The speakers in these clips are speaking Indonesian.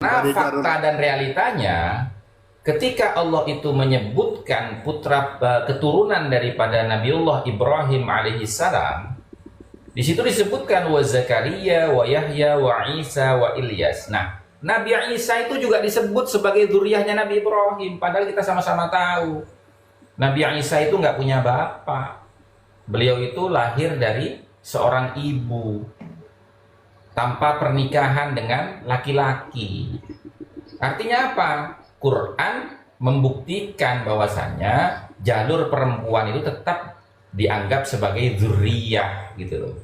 Nah, fakta dan realitanya, ketika Allah itu menyebutkan keturunan daripada Nabiullah Ibrahim alaihissalam, di situ disebutkan wa Zakaria, wa Yahya, wa Isa, wa Ilyas. Nah, Nabi Isa itu juga disebut sebagai zuriyahnya Nabi Ibrahim, padahal kita sama-sama tahu Nabi Isa itu nggak punya bapak. Beliau itu lahir dari seorang ibu tanpa pernikahan dengan laki-laki. Artinya apa? Quran membuktikan bahwasannya jalur perempuan itu tetap dianggap sebagai dzurriyyah gitu loh.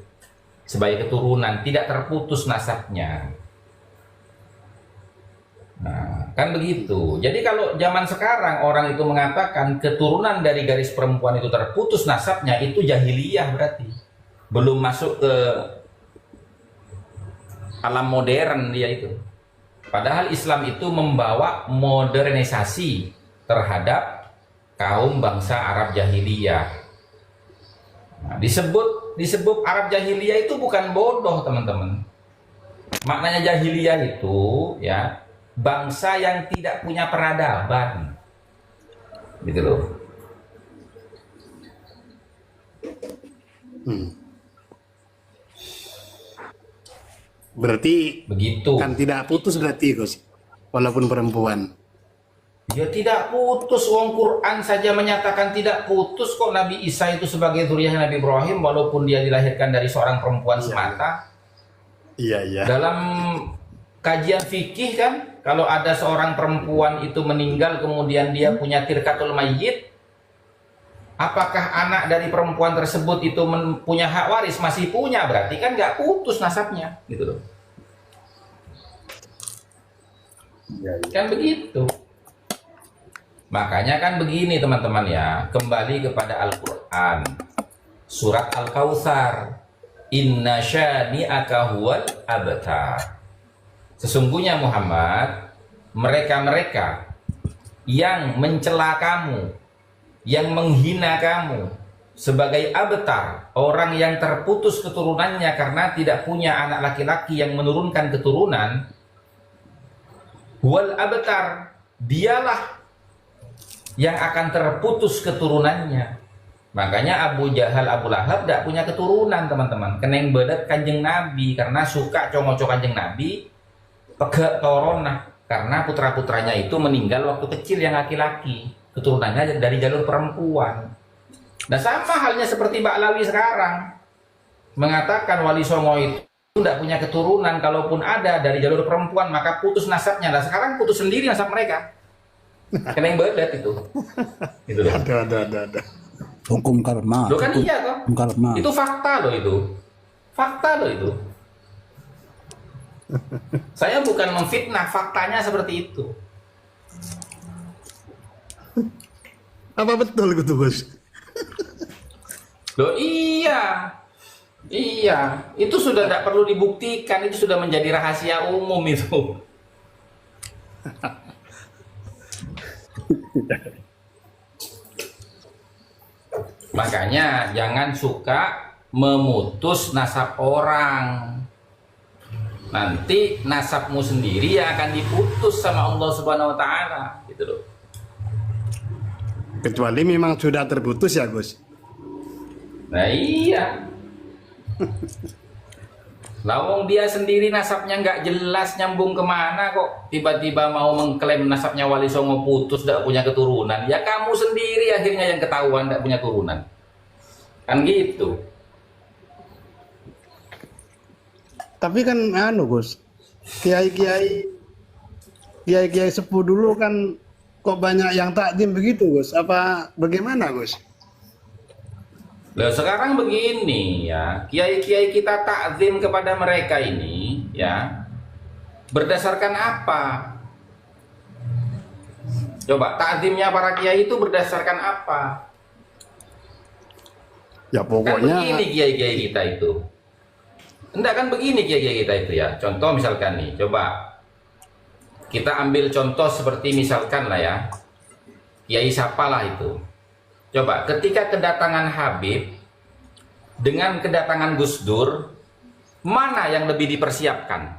Sebagai keturunan, tidak terputus nasabnya. Nah, kan begitu. Jadi kalau zaman sekarang orang itu mengatakan keturunan dari garis perempuan itu terputus nasabnya, itu jahiliyah berarti. Belum masuk ke alam modern dia itu. Padahal Islam itu membawa modernisasi terhadap kaum bangsa Arab jahiliyah. Nah, disebut Arab jahiliyah itu bukan bodoh, teman-teman. Maknanya jahiliyah itu ya bangsa yang tidak punya peradaban. Gitu loh. Berarti begitu. kan tidak putus berarti Gus, walaupun perempuan. Ya tidak putus, wong Quran saja menyatakan tidak putus kok. Nabi Isa itu sebagai zuriyah Nabi Ibrahim walaupun dia dilahirkan dari seorang perempuan semata. Iya. Dalam kajian fikih kan, kalau ada seorang perempuan itu meninggal kemudian dia punya tirkatul mayyit, apakah anak dari perempuan tersebut itu punya hak waris? Masih punya, berarti kan nggak putus nasabnya, gitu loh. Ya. Kan begitu. Makanya kan begini teman-teman ya, kembali kepada Al-Quran. Surat Al-Kautsar. Inna syani'aka huwal abtar. Sesungguhnya Muhammad, mereka-mereka yang mencela kamu, yang menghina kamu sebagai abtar, orang yang terputus keturunannya karena tidak punya anak laki-laki yang menurunkan keturunan, wal abtar, dialah yang akan terputus keturunannya. Makanya Abu Jahal, Abu Lahab tidak punya keturunan, teman-teman. Keneng bedet kanjeng Nabi karena suka congo kanjeng Nabi, pegak torona karena putra-putranya itu meninggal waktu kecil yang laki-laki. Keturunannya dari jalur perempuan. Nah sama halnya seperti Mbak Lawi sekarang mengatakan Wali Songo itu tidak punya keturunan, kalaupun ada dari jalur perempuan maka putus nasabnya. Nah sekarang putus sendiri nasab mereka. Kena yang bedet itu. Gitu loh. Ada. Hukum karma. Loh kan iya toh. Hukum karma. Itu fakta loh itu. Fakta loh itu. Saya bukan memfitnah, faktanya seperti itu. Apa betul gitu Gus? Loh iya. Iya, itu sudah tidak perlu dibuktikan, itu sudah menjadi rahasia umum itu. Makanya jangan suka memutus nasab orang. Nanti nasabmu sendiri yang akan diputus sama Allah Subhanahu wa taala, gitu loh. Kecuali memang sudah terputus ya Gus. Nah iya. Lawong dia sendiri nasabnya nggak jelas nyambung kemana kok tiba-tiba mau mengklaim nasabnya Wali Songo putus tidak punya keturunan. Ya kamu sendiri akhirnya yang ketahuan tidak punya turunan. Kan gitu. Tapi kan Gus, kiai sepuh dulu kan kok banyak yang takdim begitu Gus? Apa bagaimana Gus? Nah, sekarang begini ya, kiai-kiai kita takzim kepada mereka ini ya berdasarkan apa? Coba takzimnya para kiai itu berdasarkan apa? Ya Kan pokoknya begini kiai-kiai kita itu. Enggak kan begini kiai-kiai kita itu ya. Contoh misalkan nih, coba kita ambil contoh seperti misalkan lah ya, kiai siapa lah itu. Coba ketika kedatangan Habib dengan kedatangan Gus Dur, mana yang lebih dipersiapkan?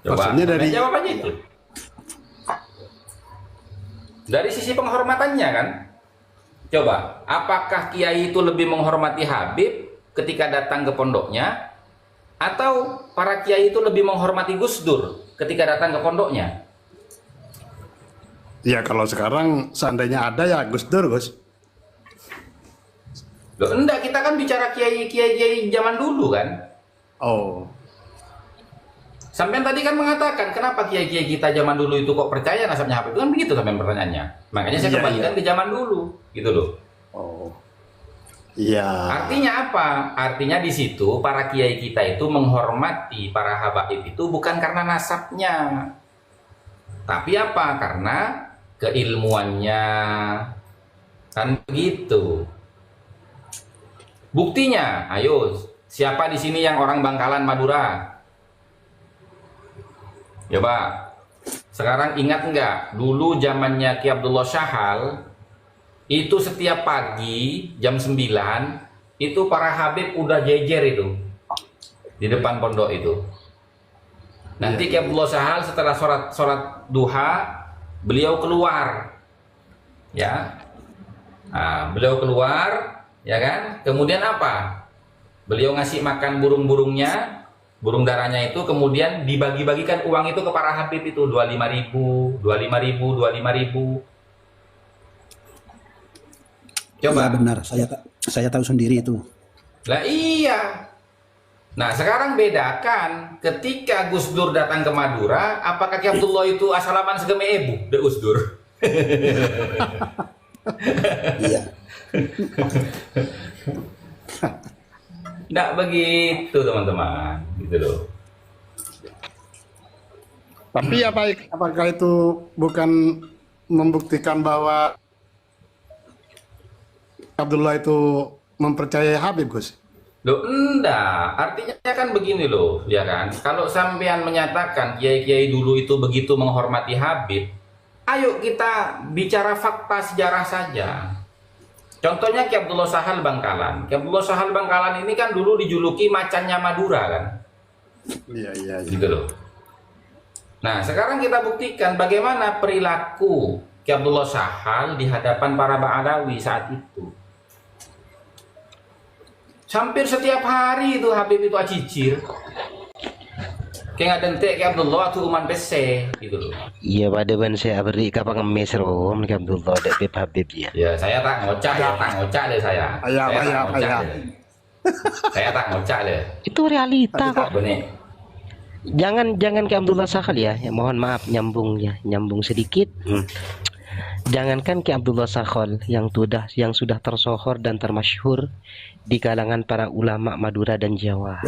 Coba, Maksudnya dari jawab aja itu. Dari sisi penghormatannya kan? Coba, apakah kiai itu lebih menghormati Habib ketika datang ke pondoknya, atau para kiai itu lebih menghormati Gus Dur ketika datang ke pondoknya? ya kalau sekarang seandainya ada ya Gus Dur, Gus. Loh, enggak, kita kan bicara kiai zaman dulu kan? Oh, Sampean tadi kan mengatakan kenapa kiai-kiai kita zaman dulu itu kok percaya nasabnya Habib, itu kan begitu sampean pertanyaannya. Makanya saya Iya, kembalikan iya. ke zaman dulu, gitu loh. oh, iya. Artinya apa? Artinya di situ para kiai kita itu menghormati para habaib itu bukan karena nasabnya, tapi apa? Karena keilmuannya, kan begitu. Buktinya, ayo, siapa di sini yang orang Bangkalan Madura? Coba, sekarang ingat nggak? Dulu zamannya Ki Abdullah Syahal, itu setiap pagi jam 9, itu para habib udah jejer itu di depan pondok itu. Nanti Ki Abdullah Syahal setelah sholat duha, beliau keluar. Ya. Nah, beliau keluar, ya kan? Kemudian apa? Beliau ngasih makan burung-burungnya, burung darahnya itu, kemudian dibagi-bagikan uang itu ke para habib itu 25.000, 25.000, 25.000. Coba. Iya benar, saya tahu sendiri itu. Lah iya. Nah sekarang bedakan ketika Gus Dur datang ke Madura, apakah Ki Abdullah itu asalaman segeme ebu de Gus Dur? Iya. Nggak begitu teman-teman, gitu loh. Tapi apakah itu bukan membuktikan bahwa Abdullah itu mempercayai Habib, Gus? Loh enggak, artinya kan begini loh, ya kan? Kalau sampean menyatakan kiai-kiai dulu itu begitu menghormati Habib, ayo kita bicara fakta sejarah saja. Contohnya Ki Abdullah Sahal Bangkalan. Ki Abdullah Sahal Bangkalan ini kan dulu dijuluki macannya Madura kan? Iya, iya, iya. Gitu loh. Nah, sekarang kita buktikan bagaimana perilaku Ki Abdullah Sahal di hadapan para Ba'alawi saat itu. Hampir setiap hari itu Habib itu acicir. Kayak dentek Ki Abdullah atau uman PC gitu loh. Iya pada ban saya beri kapang ngemis rom Ki Abdullah dek Beb Habib ya. Ya, saya tak ngocak deh saya. Ayah, Saya tak ayah, ngocak ayah. deh. Saya tak ngocak deh. Itu realita kok. Bener. Jangan Ki Abdullah Sahal ya. Mohon maaf nyambung sedikit. Jangankan Ki Abdullah Sahal yang sudah tersohor dan termasyhur di kalangan para ulama Madura dan Jawa.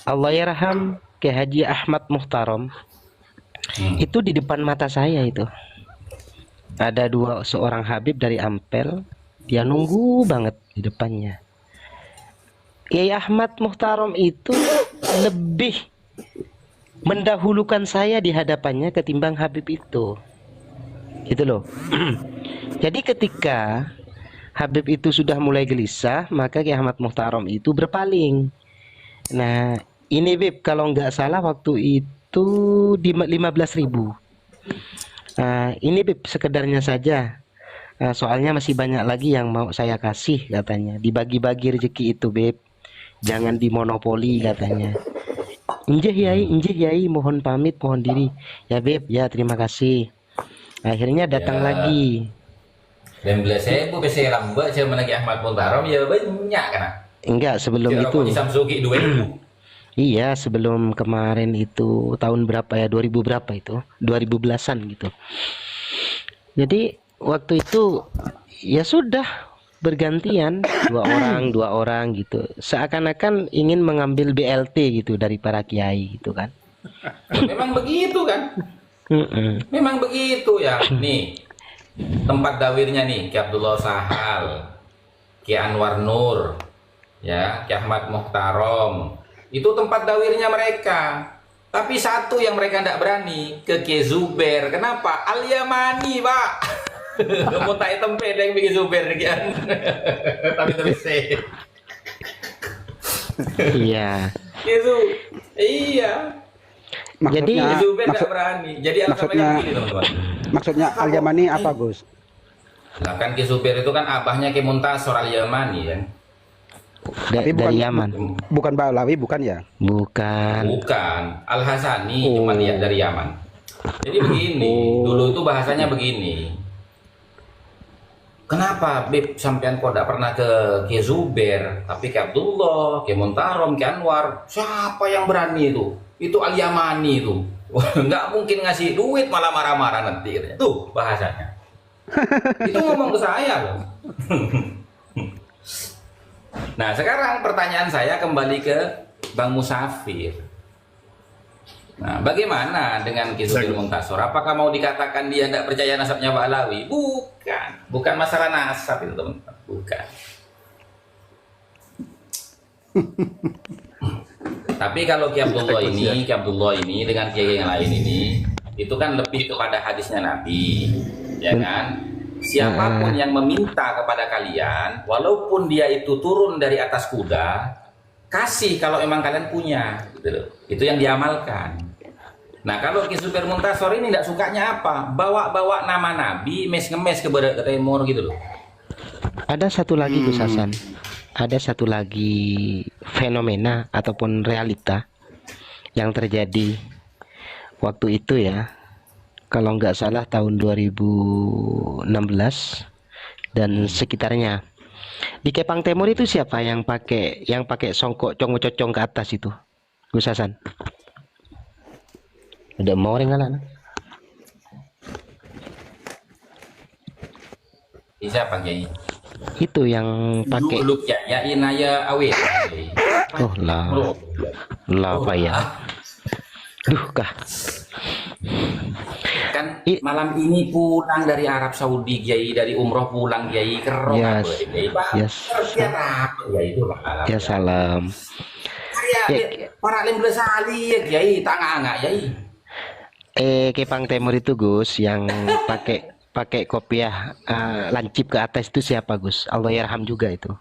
Allah yarham Ki Haji Ahmad Muhtarom. Itu di depan mata saya itu. Ada seorang Habib dari Ampel, dia nunggu banget di depannya. Kiai Ahmad Muhtarom itu lebih mendahulukan saya di hadapannya ketimbang Habib itu. Gitu loh. Jadi ketika Habib itu sudah mulai gelisah, maka Kiai Ahmad Muhtarom itu berpaling. Nah, ini Bib, kalau nggak salah waktu itu di 15.000. Nah, ini Bib sekedarnya saja. Nah, soalnya masih banyak lagi yang mau saya kasih katanya. Dibagi-bagi rezeki itu Bib. Jangan dimonopoli katanya. Injih Yai, mohon pamit, mohon diri. Ya Bib, ya terima kasih. Akhirnya datang Ya. lagi. Dan bila saya bu PC lambat saya menagi Ahmad Muntarom ya banyak kan. Enggak, sebelum Kira itu. di Samsuki 2000. Iya, sebelum kemarin itu tahun berapa ya? 2000 berapa itu? 2010-an gitu. Jadi waktu itu ya sudah bergantian dua orang gitu. Seakan-akan ingin mengambil BLT gitu dari para kiai gitu kan. Memang begitu kan? Memang begitu ya. Nih tempat dawirnya nih Ki Abdullah Sahal, Ki Anwar Nur, ya Ki Ahmad Muhtarom. Itu tempat dawirnya mereka. Tapi satu yang mereka tidak berani ke Ki Zuber. Kenapa? Al-Yamani, Pak. Mau tak tempe yang bikin Zuber kian. Tapi saya. Iya. Gitu. Iya. Jadi Maksudnya, Ki Zubair nggak maksud, berani. Jadi alasan maksudnya, mereka begini teman-teman. maksudnya Al-Yamani apa, Gus? Lah kan Ki Zubair itu kan abahnya Ki Muntasor Al-Yamani kan. Tapi dari Yaman. Bukan Balawi, bukan ya? Bukan. Bukan, Al-Hasani Oh. cuma dia dari Yaman. Jadi begini, dulu itu bahasanya begini. Kenapa Beb sampean kok tidak pernah ke Ki Zubair, tapi Ki Abdullah, Ki Muntarom, Ki Anwar? Siapa yang berani itu? Itu Al-Yamani itu. Nggak mungkin ngasih duit malah marah-marah nanti. Tuh bahasanya. Itu ngomong ke saya loh. Nah sekarang pertanyaan saya kembali ke Bang Musafir. Nah bagaimana dengan Ki Zubair Muntasor? Apakah mau dikatakan dia tidak percaya nasabnya Ba'alawi? Bukan masalah nasab itu teman-teman, bukan. Tapi kalau Ki Abdullah ini dengan kiai yang lain ini, itu kan lebih kepada hadisnya Nabi, ya kan? Siapapun yang meminta kepada kalian, walaupun dia itu turun dari atas kuda, kasih kalau emang kalian punya, gitu loh. Itu yang diamalkan. Nah kalau Ki Zubair Muntasor ini tidak sukanya apa? Bawa-bawa nama Nabi, ngemes ke barat timur gitu loh. Ada satu lagi Gus Hasan. Ada satu lagi fenomena ataupun realita yang terjadi waktu itu ya. Kalau nggak salah tahun 2016 dan sekitarnya. Di Kepang Timur itu siapa yang pakai songkok congok-cocong ke atas itu? Gus Hasan. Udah mau rengalan. Bisa pakai Itu yang pakai. Juluk ya inaya awet. Oh lah. Lah apa ya? Duh kah. Kan malam ini pulang dari Arab Saudi Kiai, dari umroh pulang Kiai kerong Yes. Kiai Yes. ya itu lah. Ya salam. Karya para alim besali ya Kiai tangga Kiai. Kepang Timur itu Gus yang pakai kopiah lancip ke atas itu siapa Gus? Allah yarham juga itu.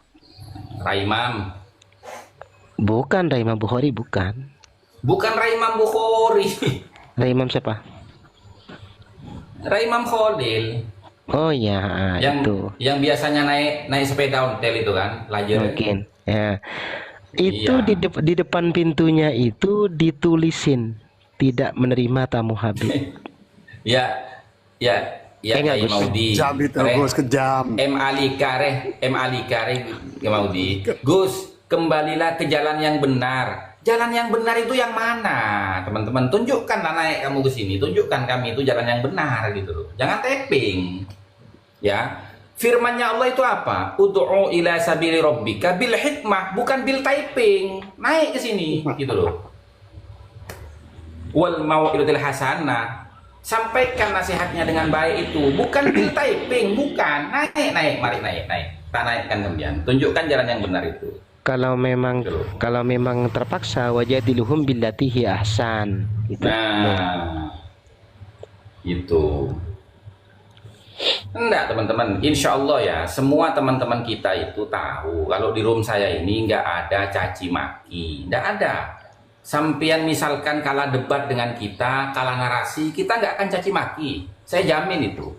Raimam. Bukan Raimam Bukhari, bukan. Bukan Raimam Bukhari. Raimam siapa? Raimam Khalil. Oh ya, Yang biasanya naik sepeda ontel itu kan, lajer. mungkin. Ya. Itu Iya. di depan pintunya itu ditulisin tidak menerima tamu Habib. Ya Enggak, Kiai Gus. Maudi. Kejam itu, Gus, kejam. M Ali Kare Kiai Maudi. Gus, kembalilah ke jalan yang benar. Jalan yang benar itu yang mana? Teman-teman, tunjukkan naik kamu ke sini, tunjukkan kami itu jalan yang benar gitu loh. Jangan tapping. Ya. Firman-Nya Allah itu apa? Ud'u ila sabili rabbika bil hikmah, bukan bil typing. Naik ke sini gitu loh. Wal mau'izatil hasanah. Sampaikan nasihatnya dengan baik itu, bukan bil typing, bukan. Naik, mari naik. Tak naikkan kemudian. Tunjukkan jalan yang benar itu. Kalau memang terpaksa wajadiluhum billati hi ahsan. Gitu. Nah, itu. Enggak teman-teman, insya Allah ya semua teman-teman kita itu tahu kalau di room saya ini nggak ada caci maki, nggak ada. Sampian misalkan kalah debat dengan kita, kalah narasi, kita nggak akan caci maki, saya jamin itu.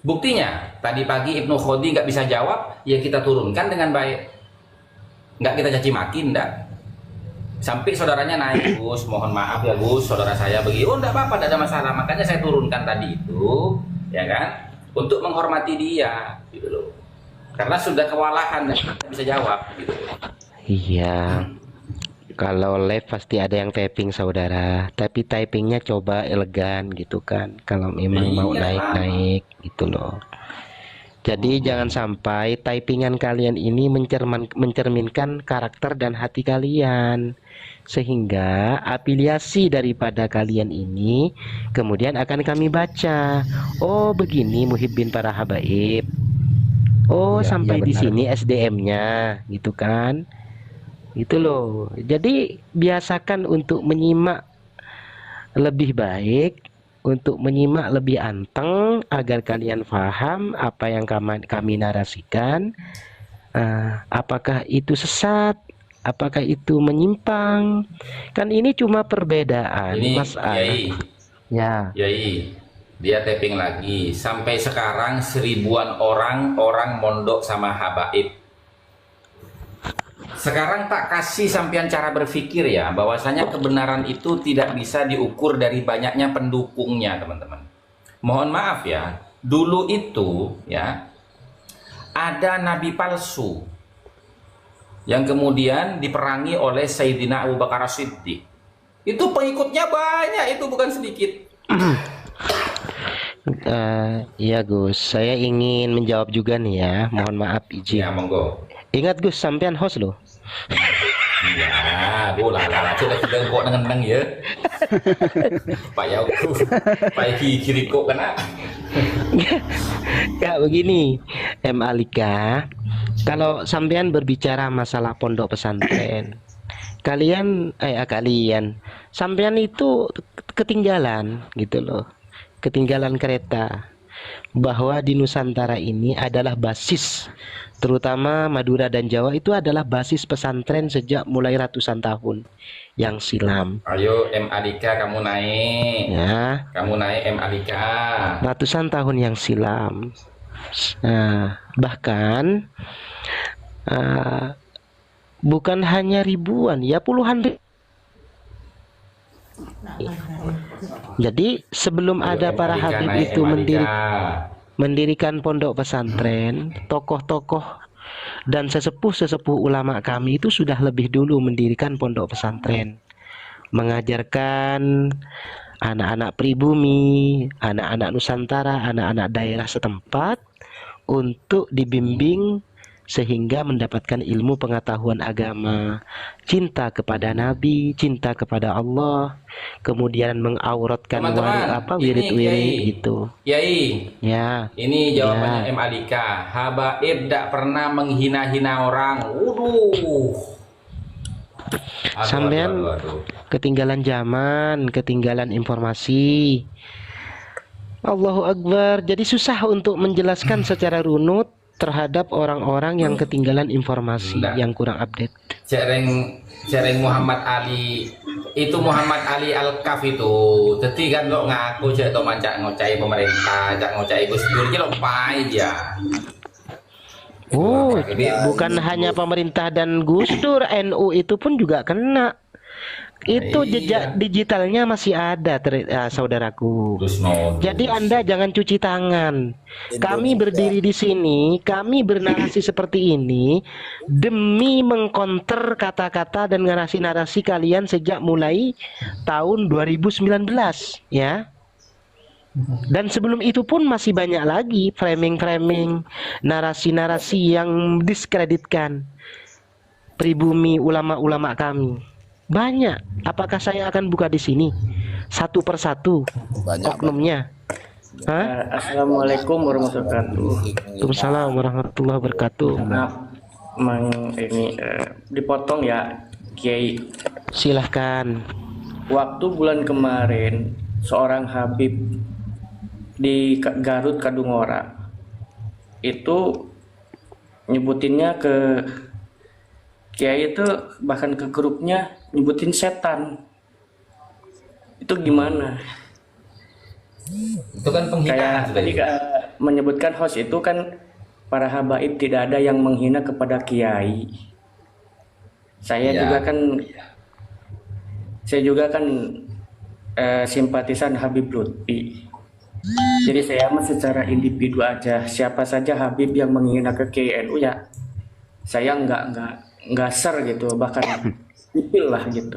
Buktinya tadi pagi Ibnu Khodi nggak bisa jawab, ya kita turunkan dengan baik, nggak kita caci maki, nggak. Sampai saudaranya naik, Gus, mohon maaf ya Gus, saudara saya begini, oh nggak apa-apa, nggak ada masalah, makanya saya turunkan tadi itu, ya kan? Untuk menghormati dia gitu loh, karena sudah kewalahan dan tidak bisa jawab gitu loh. Iya. Kalau live pasti ada yang typing saudara, tapi typingnya coba elegan gitu kan. Kalau memang mau Iya, naik-naik gitu loh. Jadi jangan sampai typingan kalian ini mencerminkan karakter dan hati kalian, sehingga afiliasi daripada kalian ini kemudian akan kami baca. Oh begini muhibbin para habaib. Oh Ya, sampai ya di benar. sini SDM-nya gitu kan. Itu loh. Jadi biasakan untuk menyimak lebih baik, untuk menyimak lebih anteng agar kalian paham apa yang kami narasikan. Apakah itu sesat Apakah itu menyimpang? Kan ini cuma perbedaan Ini masalah. Yai, Ya, Yai, dia tapping lagi. Sampai sekarang 1000-an orang mondok sama habaib. Sekarang tak kasih sampean cara berpikir ya, bahwasanya kebenaran itu tidak bisa diukur dari banyaknya pendukungnya, teman-teman. Mohon maaf ya, dulu itu ya ada nabi palsu yang kemudian diperangi oleh Sayyidina Abu Bakar Siddiq. Itu pengikutnya banyak, itu bukan sedikit. Iya Gus, saya ingin menjawab juga nih ya. Mohon maaf izin. Ya, monggo. Ingat Gus, sampean host loh. Ya, bola lah, coba kita kok neng ya. Pak Yau, Pak kiri kok kena. Kak begini, M Alika, kalau sampean berbicara masalah pondok pesantren, kalian, sampean itu ketinggalan gitu loh, ketinggalan kereta, bahwa di Nusantara ini adalah basis, terutama Madura dan Jawa itu adalah basis pesantren sejak mulai ratusan tahun yang silam. Ayo M Alika kamu naik. Ya, Kamu naik M Alika. ratusan tahun yang silam. Nah, bahkan bukan hanya ribuan, ya puluhan ribu. Jadi sebelum Ayo, ada M para Alika habib naik, itu M Alika. mendirikan pondok pesantren, tokoh-tokoh dan sesepuh-sesepuh ulama kami itu sudah lebih dulu mendirikan pondok pesantren, mengajarkan anak-anak pribumi, anak-anak Nusantara, anak-anak daerah setempat untuk dibimbing sehingga mendapatkan ilmu pengetahuan agama, cinta kepada Nabi, cinta kepada Allah, kemudian mengauratkan Teman-teman, ini wirid-wirid Kiai. gitu. Yai, Ya, ini jawabannya Ya. M Alika. Habaib tidak pernah menghina-hina orang. Waduh. Aduh, Sampean aduh. ketinggalan zaman, ketinggalan informasi. Allahu Akbar. Jadi susah untuk menjelaskan secara runut terhadap orang-orang yang ketinggalan informasi, Nggak. yang kurang update. Cereng Muhammad Ali itu Muhammad Ali Al-Kaf itu. Jadi kan lo ngaku cek to mancak ngocai pemerintah, cak ngocai Gus Dur ki lo pai aja. Oh, Jadi- bukan hanya pemerintah dan Gus Dur, NU itu pun juga kena. Itu Iya. jejak digitalnya masih ada, saudaraku. Terus no. Jadi Anda jangan cuci tangan. Kami berdiri di sini, kami bernarasi seperti ini demi mengkonter kata-kata dan narasi-narasi kalian sejak mulai tahun 2019, ya. Dan sebelum itu pun masih banyak lagi framing-framing, narasi-narasi yang diskreditkan pribumi ulama-ulama kami. Banyak. Apakah saya akan buka di sini satu persatu oknumnya? Hah? Assalamualaikum warahmatullahi wabarakatuh. Waalaikumsalam warahmatullahi wabarakatuh. Maaf, ini dipotong ya, Kiai. Silahkan. Waktu bulan kemarin, seorang Habib di Garut Kadungora itu nyebutinnya ke Kiai itu, bahkan ke grupnya nyebutin setan. Itu gimana? Itu kan penghinaan Kayak sudah tadi itu. menyebutkan host itu kan para habaib tidak ada yang menghina kepada kiai. Saya Ya. juga kan simpatisan Habib Lutfi. Jadi saya mah secara individu aja, siapa saja Habib yang menghina ke KNU ya saya nggak ser gitu, bahkan sipil lah gitu.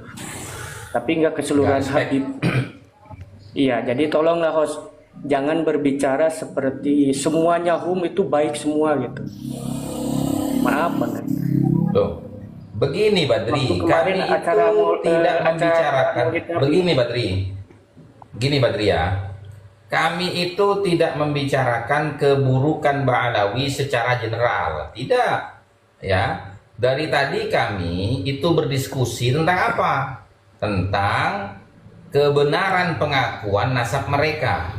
Tapi nggak keseluruhan Nggak respect. Habib. Iya, jadi tolonglah host, jangan berbicara seperti semuanya itu baik semua gitu. Maaf banget. Tuh. Begini Badri, Waktu kemarin kami acara itu mau- tidak acara membicarakan. Maulid Nabi. Begini Badri. Begini Badri ya. Kami itu tidak membicarakan keburukan Ba'alawi secara general. Tidak. Ya. Dari tadi kami itu berdiskusi tentang apa? Tentang kebenaran pengakuan nasab mereka.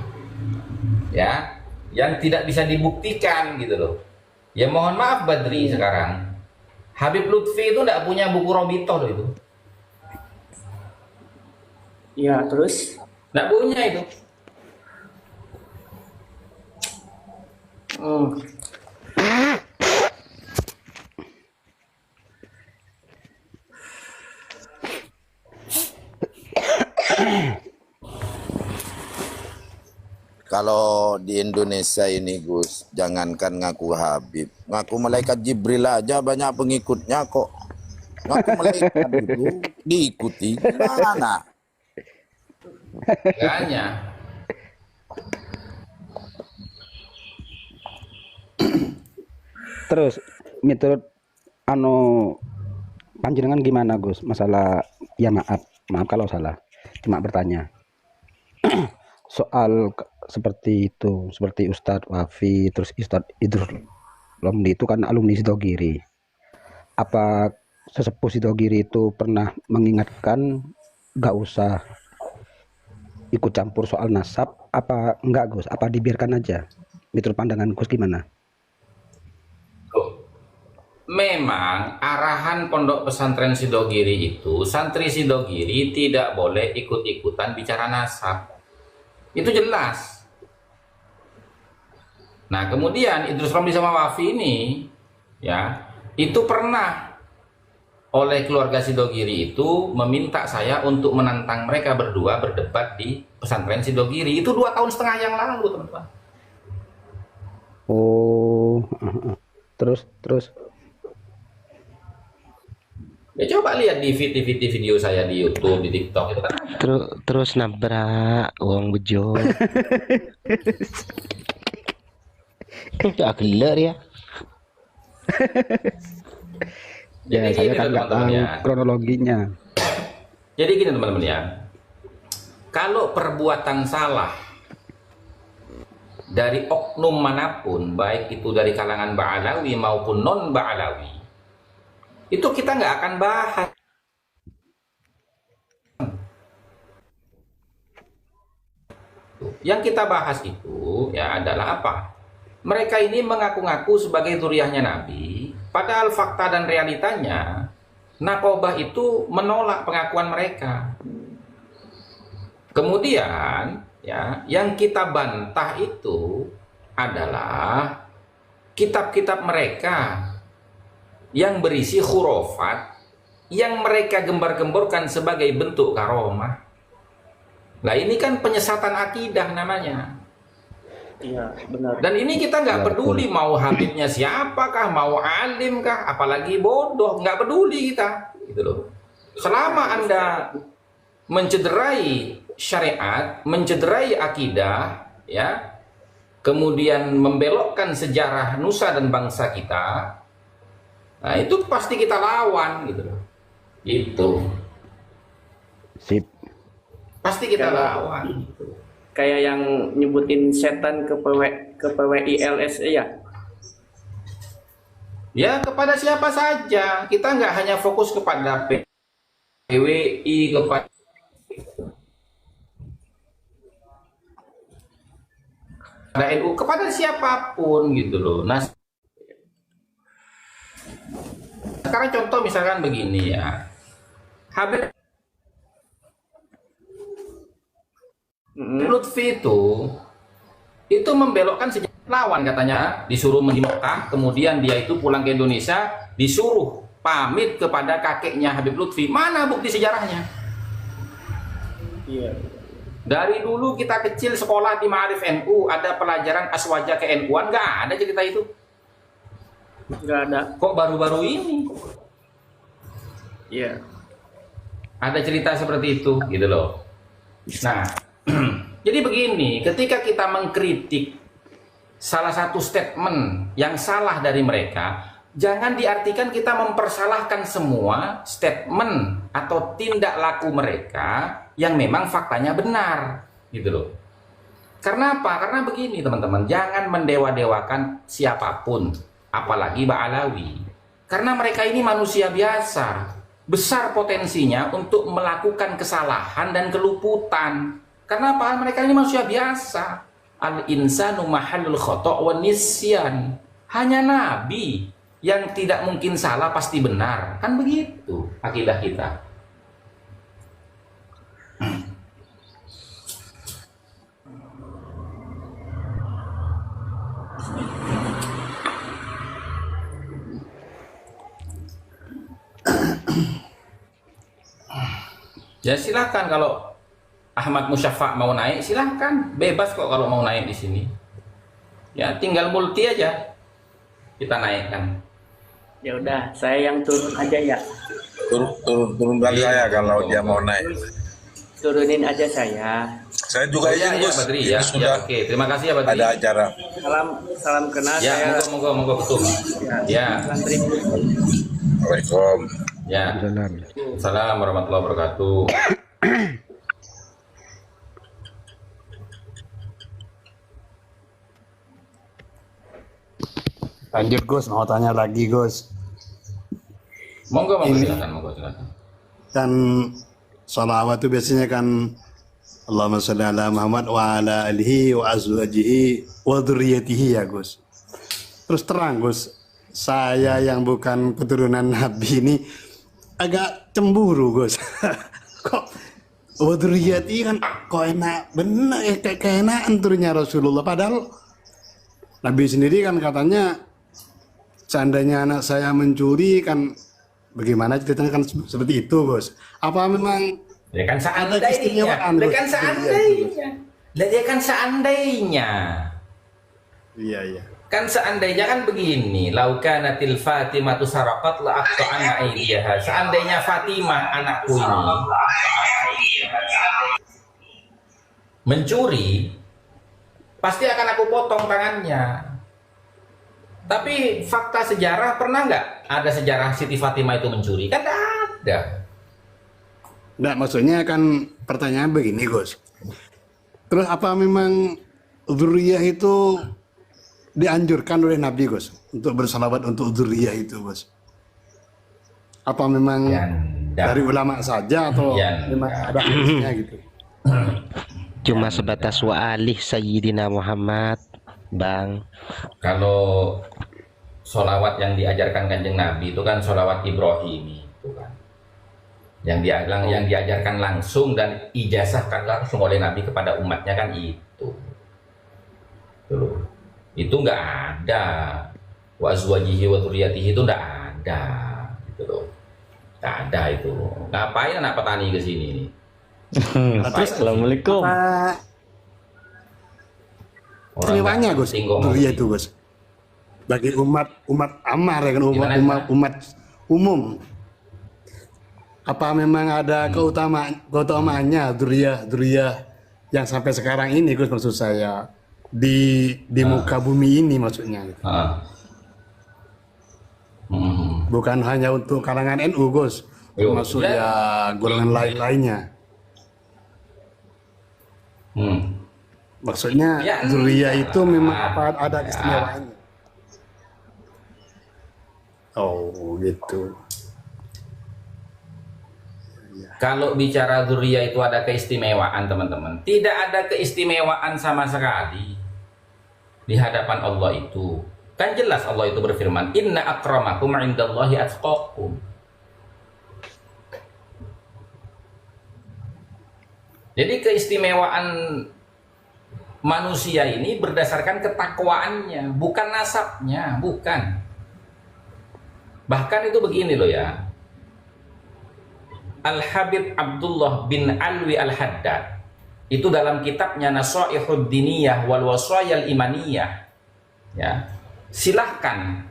Ya, yang tidak bisa dibuktikan gitu loh. Ya mohon maaf Badri sekarang. Habib Lutfi itu tidak punya buku Robitoh loh itu. Iya, terus? Tidak punya itu. Hmm. Kalau di Indonesia ini Gus, jangankan ngaku Habib, ngaku malaikat Jibril aja banyak pengikutnya kok. Ngaku malaikat itu diikuti gimana? Makanya. Terus menurut panjenengan gimana Gus? Masalah ya maaf kalau salah. Cuma bertanya. Soal seperti itu, seperti Ustadz Wafi, terus Ustadz Idrus Lomdi itu kan alumni Sidogiri. Apa sesepuh Sidogiri itu pernah mengingatkan gak usah ikut campur soal nasab? Apa enggak Gus? Apa dibiarkan aja? Menurut pandangan Gus gimana? Memang arahan Pondok Pesantren Sidogiri itu, santri Sidogiri tidak boleh ikut-ikutan bicara nasab. Itu jelas. Nah, kemudian Idrus Romli sama Wafi ini ya, itu pernah oleh keluarga Sidogiri itu meminta saya untuk menantang mereka berdua berdebat di pesantren Sidogiri. Itu 2,5 tahun yang lalu, teman-teman. Oh, terus Ya coba lihat di video saya di YouTube, di TikTok itu kan. Terus nabrak uang bejo. Gak gelar ya. ya Jadi saya gini, kan nggak teman-teman, tahu ya. kronologinya. Jadi gini teman-teman ya. Kalau perbuatan salah dari oknum manapun, baik itu dari kalangan Ba'alawi maupun non Ba'alawi, itu kita nggak akan bahas. Yang kita bahas itu ya adalah apa? Mereka ini mengaku-ngaku sebagai zuriyahnya Nabi, padahal fakta dan realitanya Naqobah itu menolak pengakuan mereka. Kemudian ya, yang kita bantah itu adalah kitab-kitab mereka yang berisi khurafat yang mereka gembar-gemborkan sebagai bentuk karomah. Nah, ini kan penyesatan akidah namanya. Iya, benar. Dan ini kita nggak peduli mau habibnya siapakah, mau alimkah, apalagi bodoh, nggak peduli kita, gitu loh. Selama Anda mencederai syariat, mencederai akidah, ya, kemudian membelokkan sejarah nusa dan bangsa kita, nah itu pasti kita lawan, gitu loh. Itu Sip. pasti kita lawan. Kayak yang nyebutin setan ke PWI LSE ya. Ya kepada siapa saja, kita nggak hanya fokus kepada PWI, kepada NU, kepada siapapun gitu loh. Nah, sekarang contoh misalkan begini ya, Habib Lutfi itu membelokkan sejarah, lawan katanya, disuruh di Mekah, kemudian dia itu pulang ke Indonesia, disuruh pamit kepada kakeknya Habib Lutfi. Mana bukti sejarahnya? Iya. Dari dulu kita kecil sekolah di Ma'arif NU, ada pelajaran aswaja ke NU-an, nggak ada cerita itu. Nggak ada. Kok baru-baru ini Iya. ada cerita seperti itu, gitu loh. Nah, jadi begini, ketika kita mengkritik salah satu statement yang salah dari mereka, jangan diartikan kita mempersalahkan semua statement atau tindak laku mereka yang memang faktanya benar, gitu loh. Karena apa? Karena begini teman-teman, jangan mendewa-dewakan siapapun, apalagi Ba'alawi. Karena mereka ini manusia biasa, besar potensinya untuk melakukan kesalahan dan keluputan. Karena apa? Mereka ini manusia biasa. Al-insanu mahallul khata' wa nisyan. Hanya Nabi yang tidak mungkin salah pasti benar. Kan begitu akidah kita. Ya silahkan kalau Ahmad Musyafa mau naik, silahkan, bebas kok kalau mau naik di sini. Ya tinggal multi aja kita naikkan. Ya udah, saya yang turun aja ya. Turunkan saya kalau dia mau naik. Turunin aja saya. Saya juga Ya, ingin ya Gus. Badri Ini ya. sudah Ya, oke, terima kasih ya Badri. ada acara. Salam kenal Ya, saya. monggo betul. Ya, Santri. Assalamualaikum. ya. Salam. Assalamualaikum warahmatullahi wabarakatuh. Lanjut Gus, mau tanya lagi Gus. Monggo silakan. Kan sholawat itu biasanya kan Allahumma sholli ala Muhammad wa ala alihi wa azwajihi wa dzurriyyatihi ya Gus. Terus terang Gus, saya yang bukan keturunan Nabi ini agak cemburu Gus. Kok wa dzurriyyatihi kan kok enak bener ya, kayak enakan turunnya Rasulullah, padahal Nabi sendiri kan katanya seandainya anak saya mencuri kan bagaimana ceritanya, kan seperti itu Gus. Apa memang Ya kan ada seandainya. keistimewaan, Ya Gus? kan seandainya. Ya kan seandainya. Iya. Kan seandainya kan begini, laukanatil Fatimatu saraqat la aqta'ana aydiha. Seandainya Fatimah anakku ini mencuri, pasti akan aku potong tangannya. Tapi fakta sejarah pernah nggak ada sejarah Siti Fatimah itu mencuri? Kan nggak ada. Nggak, maksudnya kan pertanyaan begini Gus. Terus apa memang dzurriyah itu dianjurkan oleh Nabi Gus untuk bersalawat untuk dzurriyah itu Gus? Apa memang Ya, nggak. dari ulama saja atau Ya, memang nggak. ada hadisnya gitu? Cuma sebatas wa alih Sayyidina Muhammad, Bang. Kalau sholawat yang diajarkan Kanjeng Nabi itu kan sholawat Ibrahimi itu kan. Yang diajarkan langsung dan ijazahkan langsung oleh Nabi kepada umatnya kan itu. Tuh. Itu nggak ada. Wa azwajihi wa dzurriyyatihi itu nggak ada. Gitu loh. Nggak ada itu. Ngapain anak petani ke sini nih? Assalamualaikum. Apa Orang istimewanya nggak Gus penting kok dzurriyah ngomong. itu Gus? Bagi umat amar ya kan, Gimana? umat umum. Apa memang ada keutamaannya dzurriyah yang sampai sekarang ini Gus, maksud saya di muka bumi ini maksudnya gitu. Ah. Bukan hanya untuk kalangan NU Gus, Yo, termasuk ya. ya golongan lain-lainnya. Maksudnya Ya, dzurriyah itu memang enggak. apa ada Ya. keistimewaannya? Oh gitu. Kalau bicara dzurriyyah itu ada keistimewaan teman-teman. Tidak ada keistimewaan sama sekali di hadapan Allah itu. Kan jelas Allah itu berfirman, Inna akramakum indallahi atqakum. Jadi keistimewaan manusia ini berdasarkan ketakwaannya, bukan nasabnya, bukan. Bahkan itu begini loh ya. Al-Habib Abdullah bin Alwi Al-Haddad itu dalam kitabnya Nasaihud Diniyah wal Wasayal Imaniyah, ya, silahkan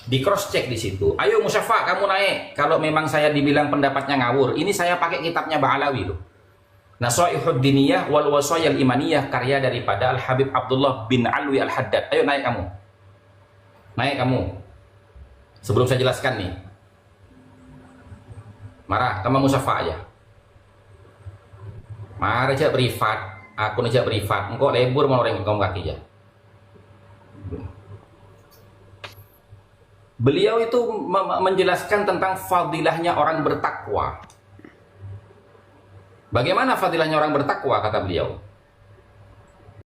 di cross check di situ. Ayo Musyafa kamu naik kalau memang saya dibilang pendapatnya ngawur. Ini saya pakai kitabnya Ba'alawi loh. Nasaihud Diniyah wal Wasayal Imaniyah karya daripada Al-Habib Abdullah bin Alwi Al-Haddad. Ayo naik kamu. Naik kamu. Sebelum saya jelaskan nih. Marah, kamu Musyafa aja. Marah aja privat, aku aja privat. Engkau lebur mau orang kamu kaki aja. Beliau itu menjelaskan tentang fadilahnya orang bertakwa. Bagaimana fadilahnya orang bertakwa kata beliau?